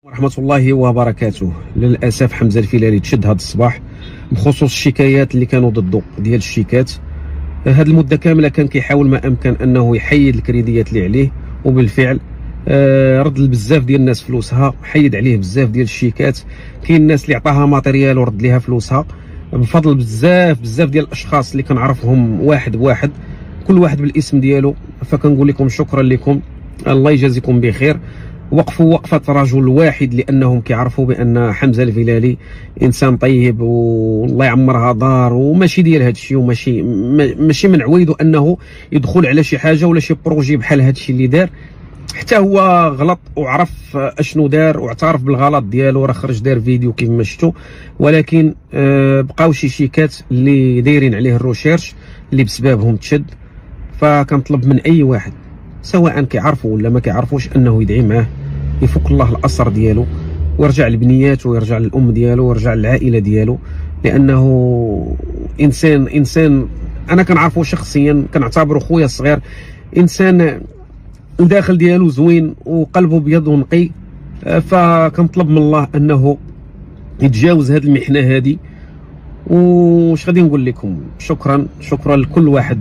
ورحمة الله وبركاته. للأسف حمزة الفيلالي تشد هذا الصباح بخصوص الشكايات اللي كانوا ضده ديال الشيكات. هذه المدة كاملة كان كيحاول ما أمكن أنه يحيد الكريديات اللي عليه، وبالفعل رد بزاف ديال الناس فلوسها، حيد عليه بزاف ديال الشيكات. كاين الناس اللي عطاها ماتيريال ورد ليها فلوسها بفضل بزاف ديال الأشخاص اللي كنعرفهم واحد بواحد، كل واحد بالاسم ديالو. فكنقول لكم شكرا لكم، الله يجازيكم بخير. وقفوا وقفة رجل واحد لأنهم كيعرفوا بأن حمزة الفيلالي إنسان طيب والله يعمرها دار، وماشي ديال هذا الشيء، ماشي من عويده أنه يدخل على شي حاجة ولا شي بروجي بحال هذا الشيء اللي دار. حتى هو غلط وعرف اشنو دار واعترف بالغلط ديالو، راه خرج دار فيديو كيف ما شفتوا. ولكن بقاو شي شيكات اللي دايرين عليه الروشيرش اللي بسببهم تشد. فكنطلب من اي واحد سواء كيعرفوا ولا ما كيعرفوش انه يدعي معاه، يفك الله الاسر ديالو ويرجع لبنياته ويرجع للام ديالو ويرجع للعائله ديالو، لانه انسان انا كنعرفه شخصيا، كنعتبره خويا الصغير، انسان الداخل ديالو زوين وقلبه ابيض ونقي. فكنطلب من الله انه يتجاوز هذه المحنه هذه. وش غادي نقول لكم، شكرا لكل واحد